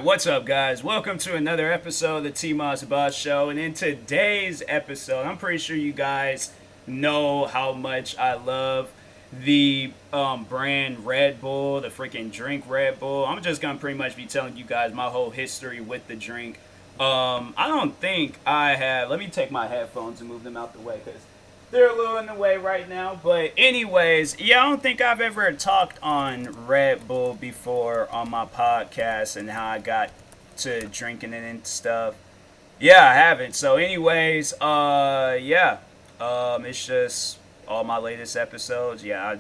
Alright, what's up, guys? Welcome to another episode of the TMossBoss Show. And in today's episode, I'm pretty sure you guys know how much I love the brand Red Bull, the freaking drink Red Bull. I'm just gonna pretty much be telling you guys my whole history with the drink. I don't think I have. Let me take my headphones and move them out the way because they're a little in the way right now. But anyways, yeah, I don't think I've ever talked on Red Bull before on my podcast and how I got to drinking it and stuff. Yeah, I haven't. So anyways, it's just all my latest episodes. Yeah,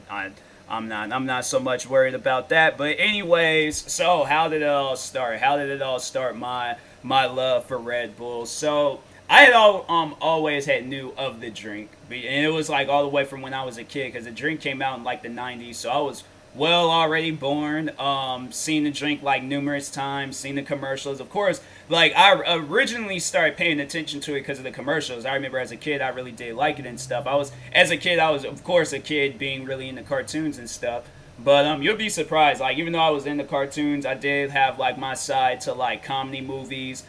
I'm not so much worried about that. But anyways, so how did it all start? How did it all start? My love for Red Bull. So I had always had knew of the drink, and it was like all the way from when I was a kid because the drink came out in like the '90s. So I was well already born. Seen the drink like numerous times, seen the commercials. Of course, like I originally started paying attention to it because of the commercials. I remember as a kid, I really did like it and stuff. As a kid, I was of course a kid being really into cartoons and stuff. But you'll be surprised. Like even though I was into cartoons, I did have like my side to like comedy movies,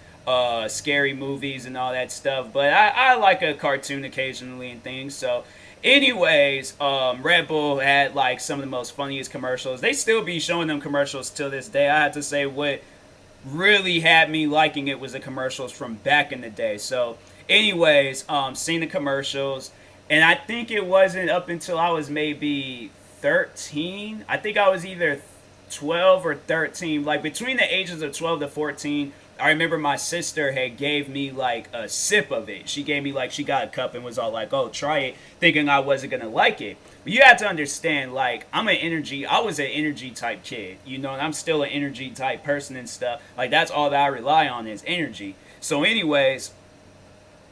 scary movies and all that stuff. But I like a cartoon occasionally and things. So anyways, Red Bull had like some of the most funniest commercials. They still be showing them commercials till this day. I have to say what really had me liking it was the commercials from back in the day. So anyways, seen the commercials, and I think it wasn't up until I was maybe 13. I think I was either 12 or 13, like between the ages of 12 to 14. I remember my sister had gave me like a sip of it. She gave me like, she got a cup and was all like, oh, try it, thinking I wasn't gonna like it. But you have to understand, like, I was an energy type kid, you know, and I'm still an energy type person and stuff. Like that's all that I rely on is energy. So anyways,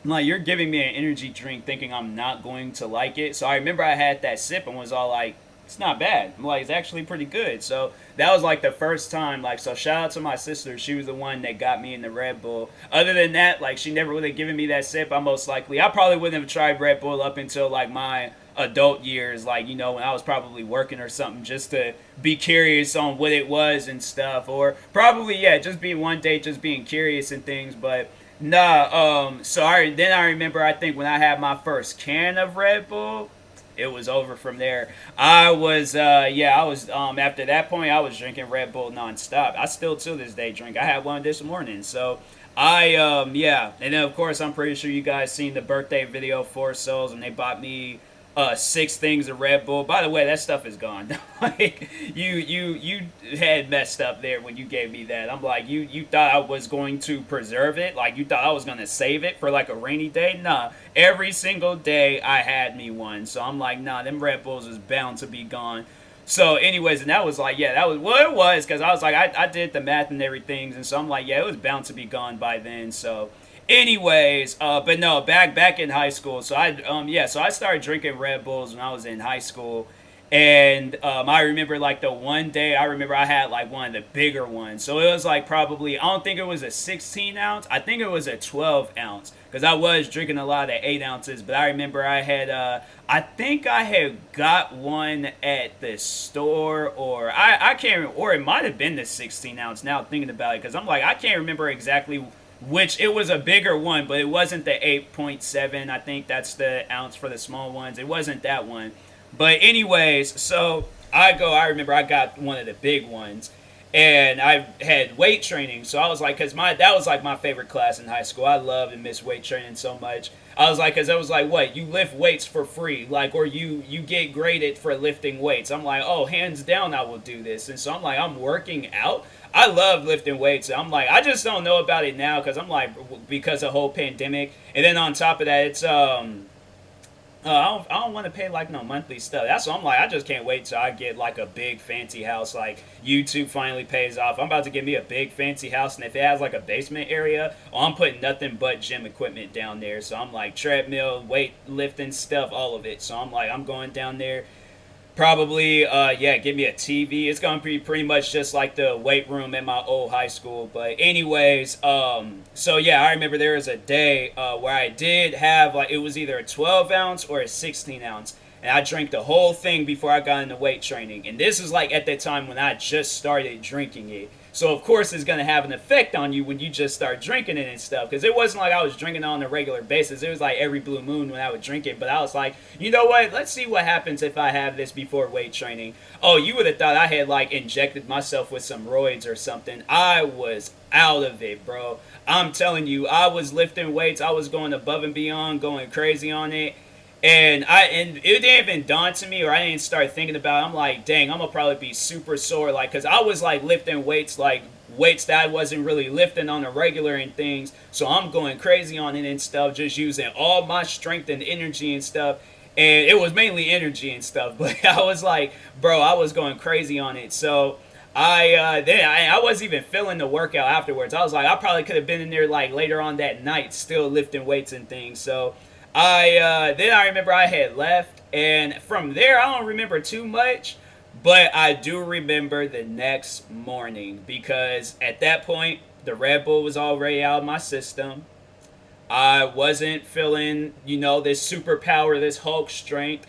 like you're giving me an energy drink thinking I'm not going to like it. So I remember I had that sip and was all like, it's not bad. I'm like, it's actually pretty good. So that was like the first time. Like, so shout out to my sister. She was the one that got me into Red Bull. Other than that, like she never really given me that sip. I probably wouldn't have tried Red Bull up until like my adult years. Like, you know, when I was probably working or something just to be curious on what it was and stuff. Or probably, yeah, just be one day just being curious and things. But nah, then I remember, I think when I had my first can of Red Bull, it was over from there. After that point, I was drinking Red Bull nonstop. I still to this day drink. I had one this morning. So and then of course I'm pretty sure you guys seen the birthday video for Souls, and they bought me 6 things of Red Bull. By the way, that stuff is gone. Like you had messed up there when you gave me that. I'm like, you thought I was going to preserve it, like you thought I was gonna save it for like a rainy day. Nah, every single day I had me one. So I'm like, nah, them Red Bulls is bound to be gone. So anyways, and that was like, yeah, that was what it was, because I was like, I did the math and everything, and so I'm like, yeah, it was bound to be gone by then. So anyways, but no, back in high school. So I started drinking Red Bulls when I was in high school, and I remember like the one day I remember I had like one of the bigger ones. So it was like probably, I don't think it was a 16 ounce. I think it was a 12 ounce because I was drinking a lot of 8 ounces. But I remember I think I had got one at the store, or I can't remember, or it might have been the 16 ounce. Now thinking about it, because I'm like, I can't remember exactly which. It was a bigger one, but it wasn't the 8.7. I think that's the ounce for the small ones. It wasn't that one. But anyways, so I remember I got one of the big ones, and I had weight training. So I was like, that was like my favorite class in high school. I loved and missed weight training so much. I was like, because I was like, what, you lift weights for free, like, or you get graded for lifting weights. I'm like, oh, hands down, I will do this. And so I'm like, I'm working out. I love lifting weights. I'm like, I just don't know about it now because I'm like, because of the whole pandemic. And then on top of that, it's I don't want to pay like no monthly stuff. That's what I'm like. I just can't wait till I get like a big fancy house. Like YouTube finally pays off. I'm about to get me a big fancy house, and if it has like a basement area, I'm putting nothing but gym equipment down there. So I'm like treadmill, weight lifting stuff, all of it. So I'm like, I'm going down there. Probably, give me a TV. It's gonna be pretty much just like the weight room at my old high school. But anyways, so yeah, I remember there was a day where I did have, like, it was either a 12 ounce or a 16 ounce. And I drank the whole thing before I got into weight training. And this is like at that time when I just started drinking it. So of course it's gonna have an effect on you when you just start drinking it and stuff. Because it wasn't like I was drinking on a regular basis. It was like every blue moon when I would drink it. But I was like, you know what? Let's see what happens if I have this before weight training. Oh, you would have thought I had like injected myself with some roids or something. I was out of it, bro. I'm telling you, I was lifting weights. I was going above and beyond, going crazy on it. And it didn't even dawn to me, or I didn't start thinking about it. I'm like, dang, I'm gonna probably be super sore, like, cause I was like lifting weights, like weights that I wasn't really lifting on a regular and things. So I'm going crazy on it and stuff, just using all my strength and energy and stuff. And it was mainly energy and stuff, but I was like, bro, I was going crazy on it. So I wasn't even feeling the workout afterwards. I was like, I probably could have been in there like later on that night, still lifting weights and things. So then I remember I had left, and from there I don't remember too much, but I do remember the next morning, because at that point the Red Bull was already out of my system. I wasn't feeling, this superpower, this Hulk strength.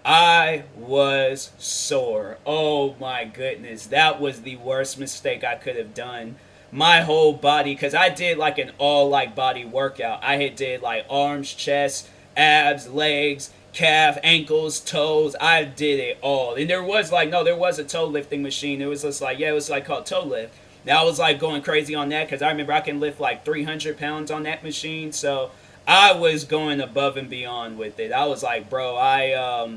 I was sore. Oh my goodness, that was the worst mistake I could have done. My whole body, because I did like an all like body workout. I had did like arms, chest, abs, legs, calf, ankles, toes. I did it all. And there was like, no, there was a toe lifting machine. It was just like, yeah, it was like called toe lift. Now I was like going crazy on that, because I remember I can lift like 300 pounds on that machine. So I was going above and beyond with it. I was like, bro, I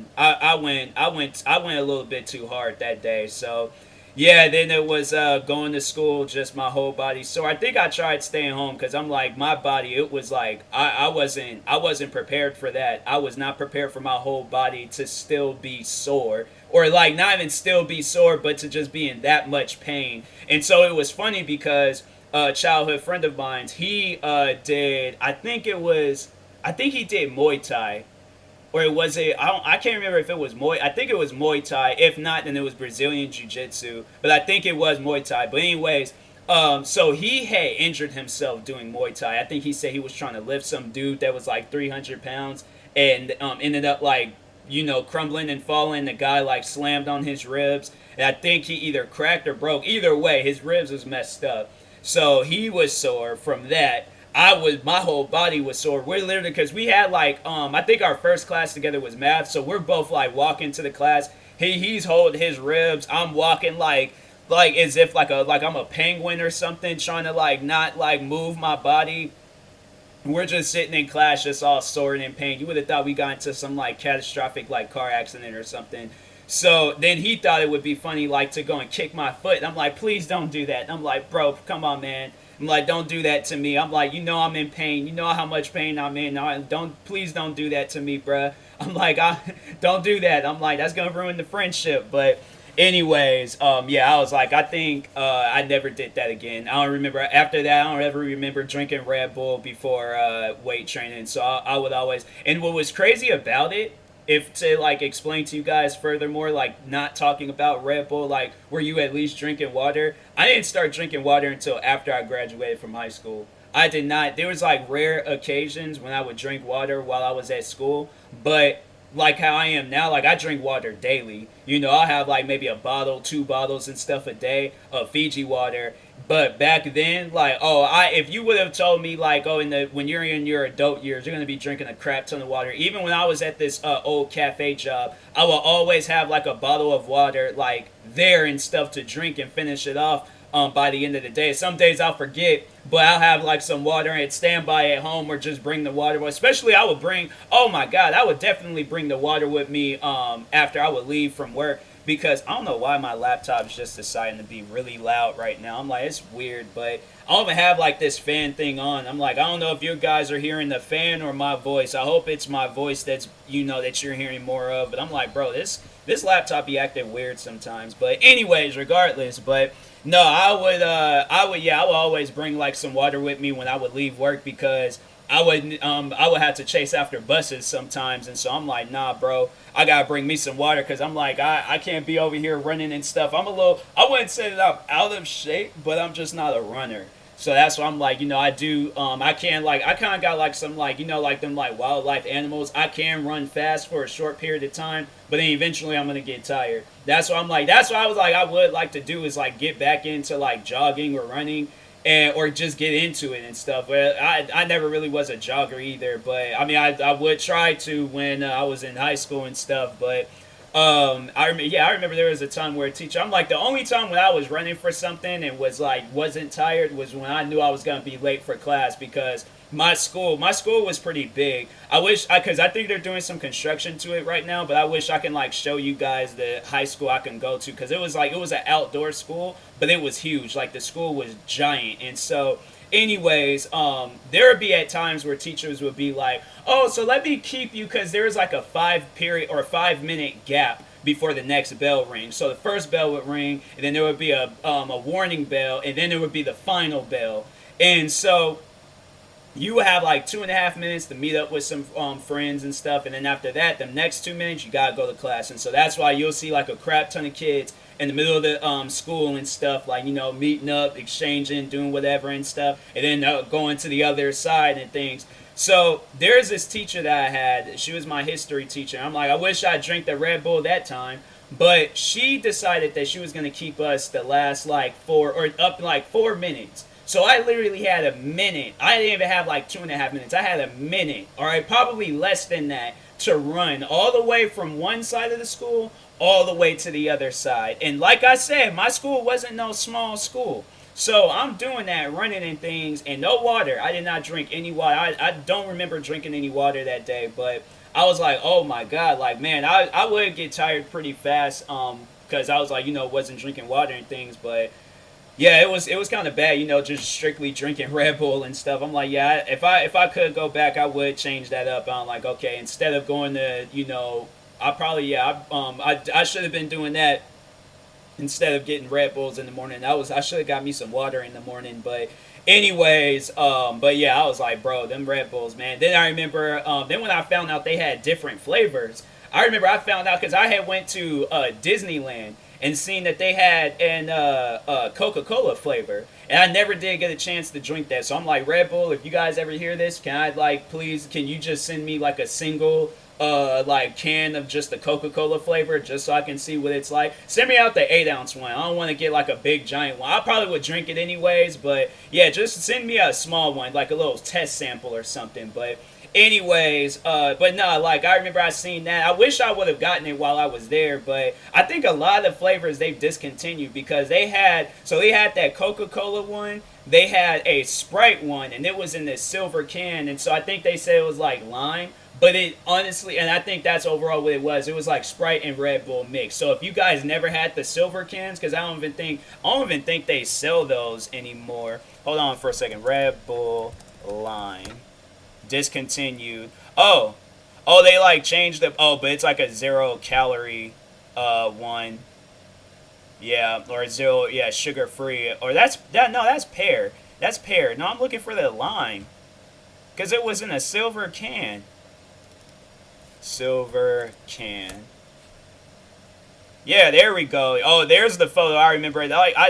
went a little bit too hard that day. So yeah, then it was going to school, just my whole body. So I think I tried staying home, because I'm like, my body, it was like I wasn't prepared for that. I was not prepared for my whole body to still be sore, or like not even still be sore, but to just be in that much pain. And so it was funny, because a childhood friend of mine, he did, I think he did Muay Thai. Or was it? I can't remember if it was Muay. I think it was Muay Thai. If not, then it was Brazilian Jiu Jitsu. But I think it was Muay Thai. But anyways, so he had injured himself doing Muay Thai. I think he said he was trying to lift some dude that was like 300 pounds, and ended up like, crumbling and falling. The guy like slammed on his ribs, and I think he either cracked or broke. Either way, his ribs was messed up. So he was sore from that. My whole body was sore. We're literally, because we had like, I think our first class together was math. So we're both like walking to the class. He's holding his ribs. I'm walking like as if like I'm a penguin or something, trying to like not like move my body. We're just sitting in class, just all sore and in pain. You would have thought we got into some like catastrophic like car accident or something. So then he thought it would be funny like to go and kick my foot. And I'm like, please don't do that. And I'm like, bro, come on, man. I'm like, don't do that to me. I'm like, I'm in pain. You know how much pain I'm in. Please don't do that to me, bruh. I'm like, don't do that. I'm like, that's gonna ruin the friendship. But anyways, yeah, I was like, I think I never did that again. I don't remember after that. I don't ever remember drinking Red Bull before weight training. So I would always. And what was crazy about it, if to like explain to you guys furthermore, like not talking about Red Bull, like were you at least drinking water? I didn't start drinking water until after I graduated from high school. I did not. There was like rare occasions when I would drink water while I was at school, but like how I am now, like I drink water daily. I'll have like maybe a bottle, 2 bottles and stuff a day of Fiji water. But back then, like, if you would have told me, like, when you're in your adult years, you're gonna be drinking a crap ton of water. Even when I was at this old cafe job, I will always have like a bottle of water, like there and stuff to drink and finish it off by the end of the day. Some days I'll forget, but I'll have like some water and standby at home, or just bring the water. Especially I would bring, oh my God, I would definitely bring the water with me after I would leave from work. Because I don't know why my laptop's just deciding to be really loud right now. I'm like, it's weird, but I don't even have like this fan thing on. I'm like, I don't know if you guys are hearing the fan or my voice. I hope it's my voice that's, that you're hearing more of. But I'm like, bro, this laptop be acting weird sometimes. But anyways, regardless, but no, I would always bring like some water with me when I would leave work, because I would have to chase after buses sometimes, and so I'm like, nah, bro, I gotta bring me some water, because I'm like, I can't be over here running and stuff. I wouldn't say that I'm out of shape, but I'm just not a runner. So that's why I'm like, I do, I can like, I kind of got like some like, like them like wildlife animals. I can run fast for a short period of time, but then eventually I'm gonna get tired. That's why I'm like, that's what I was like, I would like to do is like get back into like jogging or running, and or just get into it and stuff. But I never really was a jogger either. But I mean, I would try to when I was in high school and stuff. But I remember there was a time where a teacher. I'm like the only time when I was running for something and was like wasn't tired was when I knew I was gonna be late for class because my school was pretty big. Because I think they're doing some construction to it right now, but I wish I can like show you guys the high school I can go to because it was an outdoor school, but it was huge. Like the school was giant, and so anyways, there would be at times where teachers would be like, "Oh, so let me keep you," because there was like a 5 period or 5 minute gap before the next bell rings. So the first bell would ring, and then there would be a warning bell, and then there would be the final bell, and so you have like 2.5 minutes to meet up with some friends and stuff, and then after that, the next 2 minutes you gotta go to class, and so that's why you'll see like a crap ton of kids in the middle of the school and stuff, like meeting up, exchanging, doing whatever and stuff, and then going to the other side and things. So there's this teacher that I had. She was my history teacher. I'm like, I wish I drank the Red Bull that time. But she decided that she was going to keep us the last like 4 minutes. So I literally had a minute. I didn't even have like 2.5 minutes. I had a minute, all right, probably less than that, to run all the way from one side of the school all the way to the other side. And like I said, my school wasn't no small school. So I'm doing that, running and things, and no water. I did not drink any water. I don't remember drinking any water that day, but I was like, oh my God, like, man, I would get tired pretty fast because I was like, wasn't drinking water and things, but yeah, it was kind of bad, just strictly drinking Red Bull and stuff. I'm like, yeah, if I could go back, I would change that up. I'm like, okay, instead of going to, I probably I should have been doing that instead of getting Red Bulls in the morning. I should have got me some water in the morning, but anyways, but yeah, I was like, bro, them Red Bulls, man. Then I remember, then when I found out they had different flavors, I remember I found out because I had went to Disneyland and seen that they had an Coca-Cola flavor, and I never did get a chance to drink that. So I'm like, Red Bull, if you guys ever hear this, can I like please, can you just send me like a single like can of just the Coca-Cola flavor just so I can see what it's like. Send me out the 8 ounce one. I don't want to get like a big giant one. I probably would drink it anyways, but yeah, just send me a small one, like a little test sample or something. But anyways, but no, like I remember I seen that. I wish I would have gotten it while I was there, but I think a lot of the flavors they've discontinued because they had that Coca-Cola one. They had a Sprite one, and it was in this silver can, and so I think they said it was like lime. But it honestly, and I think that's overall what it was. It was like Sprite and Red Bull mix. So if you guys never had the silver cans, because I don't even think they sell those anymore. Hold on for a second. Red Bull lime discontinued. Oh, they like changed the. Oh, but it's like a 0 calorie one. Yeah, or zero. Yeah, sugar free. Or that's that. No, that's pear. That's pear. No, I'm looking for the lime, because it was in a silver can. Silver can. Yeah, there we go. Oh, there's the photo. I remember.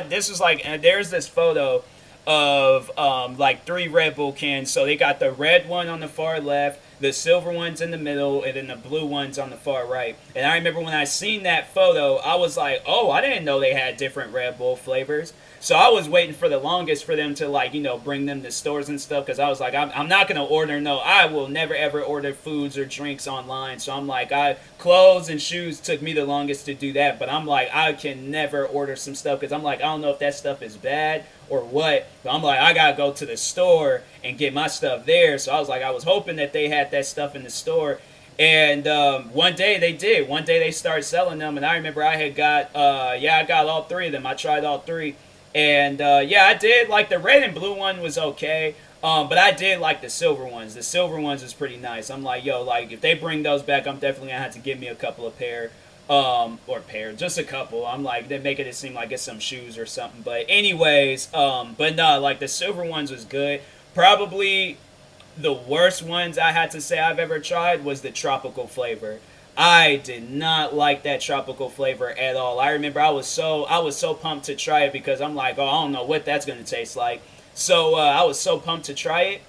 This is like. There's this photo of like 3 Red Bull cans. So they got the red one on the far left, the silver ones in the middle, and then the blue ones on the far right. And I remember when I seen that photo, I was like, oh, I didn't know they had different Red Bull flavors. So I was waiting for the longest for them to like, bring them to stores and stuff, because I was like, I'm not going to order, no, I will never ever order foods or drinks online. So I'm like, clothes and shoes took me the longest to do that, but I'm like, I can never order some stuff, because I'm like, I don't know if that stuff is bad or what, but I'm like, I got to go to the store and get my stuff there. So I was like, I was hoping that they had that stuff in the store. And one day they did. One day they started selling them, and I remember I had got, I got all 3 of them. I tried all 3. And I did like the red and blue one was okay, but I did like the silver ones. The silver ones is pretty nice. I'm like, yo, like if they bring those back, I'm definitely gonna have to give me a couple of just a couple. I'm like, they're making it seem like it's some shoes or something. But anyways, but no, like the silver ones was good. Probably the worst ones I had to say I've ever tried was the tropical flavor. I did not like that tropical flavor at all. I remember I was so pumped to try it because I'm like, oh, I don't know what that's gonna taste like. So I was so pumped to try it.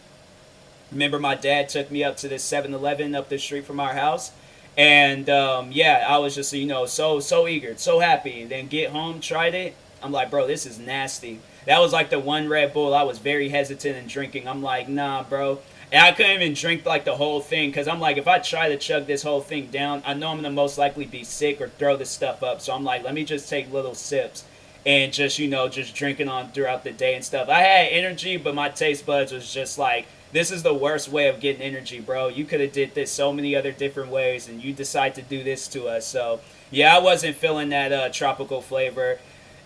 Remember, my dad took me up to this 7-Eleven up the street from our house, and yeah, I was just so eager, so happy. And then get home, tried it. I'm like, bro, this is nasty. That was like the one Red Bull I was very hesitant in drinking. I'm like, nah, bro. And I couldn't even drink like the whole thing because I'm like, if I try to chug this whole thing down, I know I'm gonna most likely be sick or throw this stuff up. So I'm like, let me just take little sips and just just drinking on throughout the day and stuff. I had energy, but my taste buds was just like, this is the worst way of getting energy, bro. You could have did this so many other different ways, and you decide to do this to us. So yeah, I wasn't feeling that tropical flavor.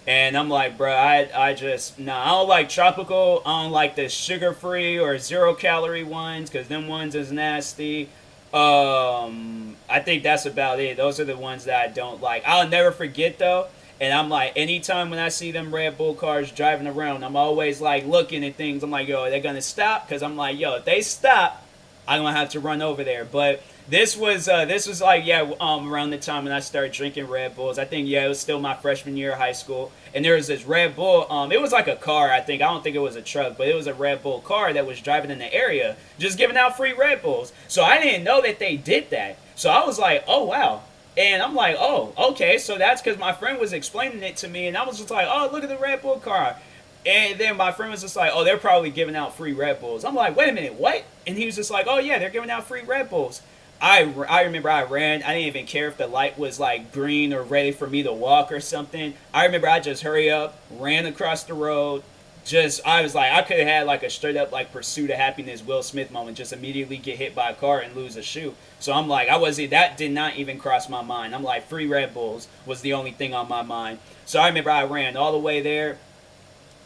And I'm like, bro, I just, nah, I don't like tropical. I don't like the sugar free or 0 calorie ones because them ones is nasty. I think that's about it. Those are the ones that I don't like. I'll never forget though. And I'm like, anytime when I see them Red Bull cars driving around, I'm always like looking at things. I'm like, yo, are they gonna stop? Because I'm like, yo, if they stop, I'm gonna have to run over there. But this was like around the time when I started drinking Red Bulls. I think it was still my freshman year of high school, and there was this Red Bull. It was like a car. I don't think it was a truck, but it was a Red Bull car that was driving in the area, just giving out free Red Bulls. So I didn't know that they did that. So I was like, oh wow. And I'm like, oh, okay, so that's because my friend was explaining it to me, and I was just like, oh, look at the Red Bull car. And then my friend was just like, oh, they're probably giving out free Red Bulls. I'm like, wait a minute, what? And he was just like, oh, yeah, they're giving out free Red Bulls. I remember I ran. I didn't even care if the light was like green or ready for me to walk or something. I remember I just hurry up, ran across the road. I was like, I could have had like a straight up like pursuit of happiness Will Smith moment, just immediately get hit by a car and lose a shoe. So I'm like, that did not even cross my mind. I'm like, free Red Bulls was the only thing on my mind. So I remember I ran all the way there.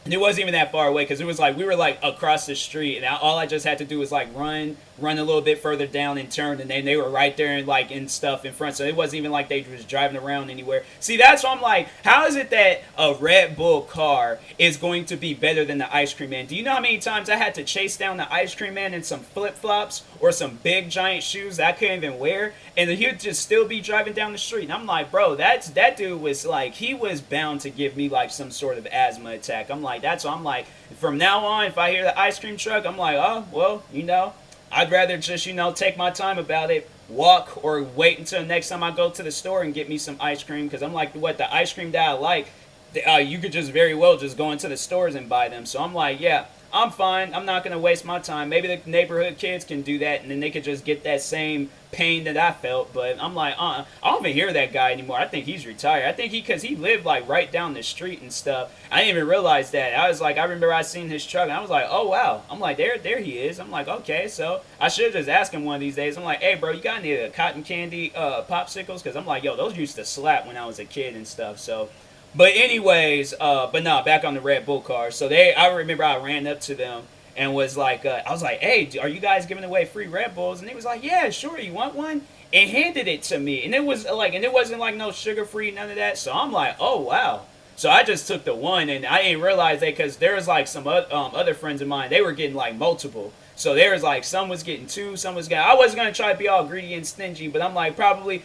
And it wasn't even that far away because it was like we were like across the street, and all I just had to do was like run a little bit further down and turn, and then they were right there and like in stuff in front. So it wasn't even like they was driving around anywhere. See, that's why I'm like, how is it that a Red Bull car is going to be better than the ice cream man? Do you know how many times I had to chase down the ice cream man in some flip flops or some big giant shoes that I couldn't even wear, and he would just still be driving down the street? And I'm like, bro, that dude was like, he was bound to give me like some sort of asthma attack. I'm like, that's why I'm like, from now on, if I hear the ice cream truck, I'm like, oh, well, I'd rather just, take my time about it, walk, or wait until next time I go to the store and get me some ice cream. Because I'm like, the ice cream that I like, you could just very well just go into the stores and buy them. So I'm like, yeah, I'm fine. I'm not going to waste my time. Maybe the neighborhood kids can do that, and then they could just get that same pain that I felt. But I'm like, I don't even hear that guy anymore. I think he's retired. I think because he lived like right down the street and stuff. I didn't even realize that. I was like, I remember I seen his truck, and I was like, oh wow. I'm like, there he is. I'm like, okay, so I should just ask him one of these days. I'm like, hey bro, you got any cotton candy popsicles? Because I'm like, yo, those used to slap when I was a kid and stuff. So. But anyways, but no, back on the Red Bull car. So I remember I ran up to them and was like, I was like, hey, are you guys giving away free Red Bulls? And they was like, yeah, sure, you want one? And handed it to me. And it wasn't like no sugar free, none of that. So I'm like, oh wow. So I just took the one, and I didn't realize that because there was like some other friends of mine, they were getting like multiple. So there was like some was getting two, some was getting. I wasn't gonna try to be all greedy and stingy, but I'm like probably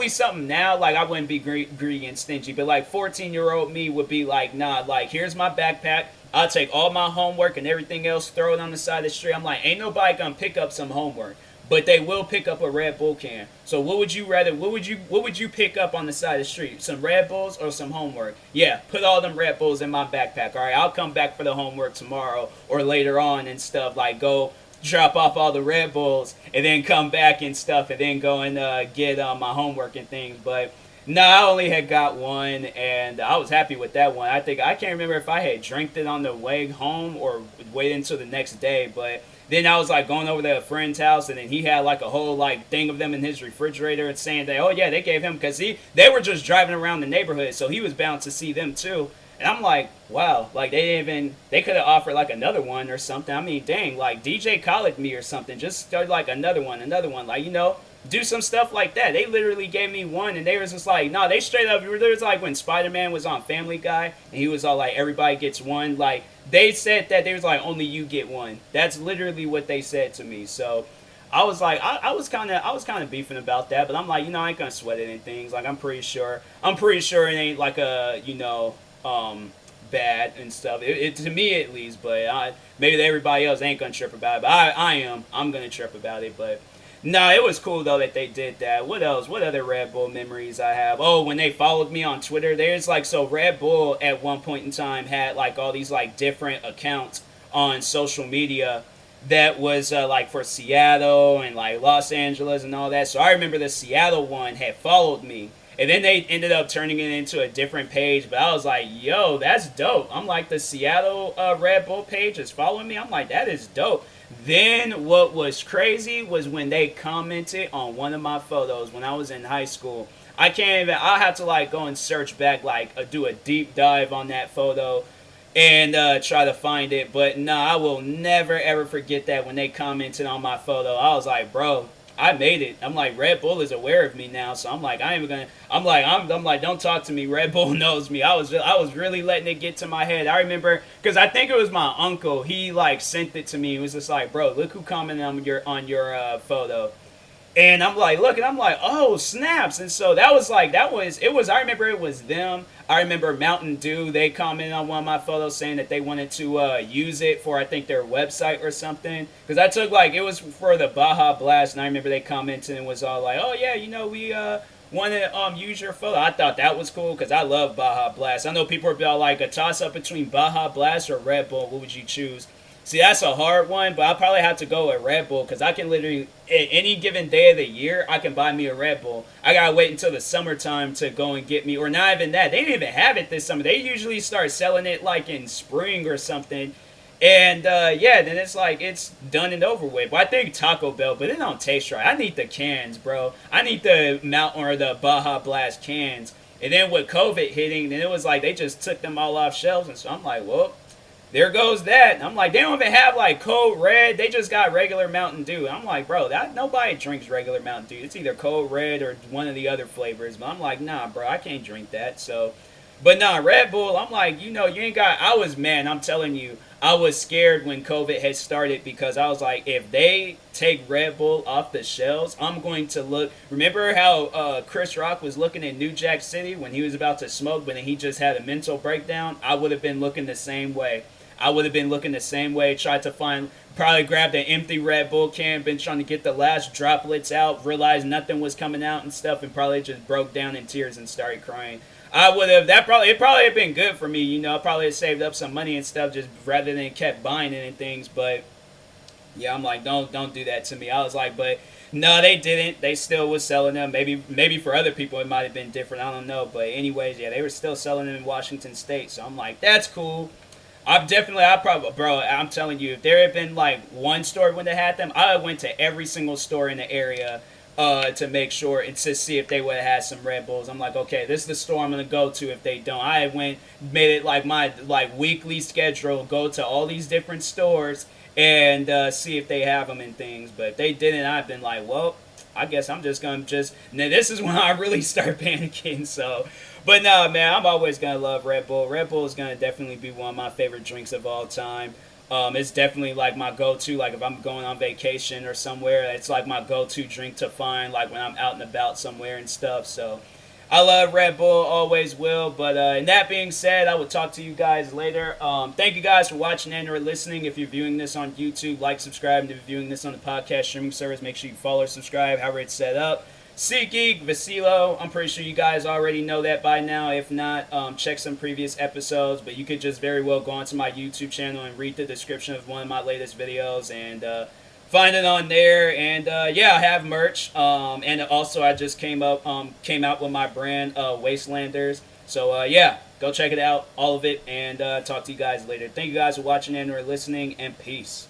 something now. Like I wouldn't be greedy and stingy, but like 14-year-old me would be like, nah, like here's my backpack. I'll take all my homework and everything else, throw it on the side of the street. I'm like, ain't nobody gonna pick up some homework, but they will pick up a Red Bull can. So what would you rather? What would you pick up on the side of the street? Some Red Bulls or some homework? Yeah, put all them Red Bulls in my backpack. All right, I'll come back for the homework tomorrow or later on and stuff. Like go drop off all the Red Bulls and then come back and stuff and then go and get my homework and things. But no, I only had got one, and I was happy with that one. I can't remember if I had drank it on the way home or waited until the next day, but then I was like going over to a friend's house, and then he had like a whole like thing of them in his refrigerator and saying that, oh yeah, they gave him, because they were just driving around the neighborhood, so he was bound to see them too. And I'm like, wow, like they could have offered like another one or something. I mean, dang, like DJ Khaled me or something. Just start like another one, like, do some stuff like that. They literally gave me one, and they was just like, no, they straight up, there was like when Spider-Man was on Family Guy, and he was all like, everybody gets one. Like, they said that, they was like, only you get one. That's literally what they said to me. So I was like, I was kind of beefing about that, but I'm like, I ain't gonna sweat it and things. Like, I'm pretty sure it ain't like a, bad and stuff. To me at least, but maybe everybody else ain't gonna trip about it. But I am. I'm gonna trip about it. But no, it was cool though that they did that. What else? What other Red Bull memories I have? Oh, when they followed me on Twitter, there's like so Red Bull at one point in time had like all these like different accounts on social media that was like for Seattle and like Los Angeles and all that. So I remember the Seattle one had followed me. And then they ended up turning it into a different page. But I was like, yo, that's dope. I'm like, the Seattle Red Bull page is following me. I'm like, that is dope. Then what was crazy was when they commented on one of my photos when I was in high school. I can't even, I'll have to like go and search back, like do a deep dive on that photo and try to find it. But no, I will never ever forget that when they commented on my photo. I was like, bro, I made it. I'm like, Red Bull is aware of me now, so I'm like, I ain't even gonna. I'm like, don't talk to me. Red Bull knows me. I was really letting it get to my head. I remember because I think it was my uncle. He like sent it to me. He was just like, bro, look who commented on your photo. And I'm like, look, and I'm like, oh, snaps. And so that was like, I remember it was them. I remember Mountain Dew, they commented on one of my photos saying that they wanted to use it for, I think, their website or something. Because I took, like, it was for the Baja Blast, and I remember they commented and was all like, oh, yeah, we want to use your photo. I thought that was cool because I love Baja Blast. I know people are about, like, a toss-up between Baja Blast or Red Bull. What would you choose? See, that's a hard one, but I'll probably have to go with Red Bull because I can literally, at any given day of the year, I can buy me a Red Bull. I gotta wait until the summertime to go and get me, or not even that. They didn't even have it this summer. They usually start selling it like in spring or something. And yeah, then it's like it's done and over with. But I think Taco Bell, but it don't taste right. I need the cans, bro. I need the Mountain or the Baja Blast cans. And then with COVID hitting, then it was like they just took them all off shelves, and so I'm like, well, there goes that. I'm like, they don't even have like Code Red. They just got regular Mountain Dew. I'm like, bro, nobody drinks regular Mountain Dew. It's either Code Red or one of the other flavors. But I'm like, nah, bro, I can't drink that. So, but nah, Red Bull, I'm like, you ain't got, I'm telling you, I was scared when COVID had started because I was like, if they take Red Bull off the shelves, I'm going to look. Remember how Chris Rock was looking at New Jack City when he was about to smoke, but then he just had a mental breakdown? I would have been looking the same way. Tried to find, probably grabbed an empty Red Bull can, been trying to get the last droplets out, realized nothing was coming out and stuff, and probably just broke down in tears and started crying. It probably have been good for me, I probably had saved up some money and stuff just rather than kept buying it and things, but yeah, I'm like, don't do that to me. I was like, but no, they didn't. They still was selling them. Maybe for other people it might have been different. I don't know, but anyways, yeah, they were still selling them in Washington State, so I'm like, that's cool. I'm telling you, if there had been like one store when they had them, I went to every single store in the area to make sure and to see if they would have had some Red Bulls. I'm like, okay, this is the store I'm gonna go to if they don't. Made it like my like weekly schedule, go to all these different stores and see if they have them and things. But if they didn't, I've been like, well, I guess I'm just gonna now this is when I really start panicking. So. But no, man, I'm always going to love Red Bull. Red Bull is going to definitely be one of my favorite drinks of all time. It's definitely like my go-to, like if I'm going on vacation or somewhere, it's like my go-to drink to find, like when I'm out and about somewhere and stuff. So I love Red Bull, always will. But and that being said, I will talk to you guys later. Thank you guys for watching and or listening. If you're viewing this on YouTube, like, subscribe. And if you're viewing this on the podcast streaming service, make sure you follow or subscribe, however it's set up. SeatGeek, Vasilo, I'm pretty sure you guys already know that by now. If not, check some previous episodes. But you could just very well go onto my YouTube channel and read the description of one of my latest videos and find it on there. And yeah, I have merch. And also, I just came out with my brand, Wastelanders. So yeah, go check it out, all of it, and talk to you guys later. Thank you guys for watching and or listening, and peace.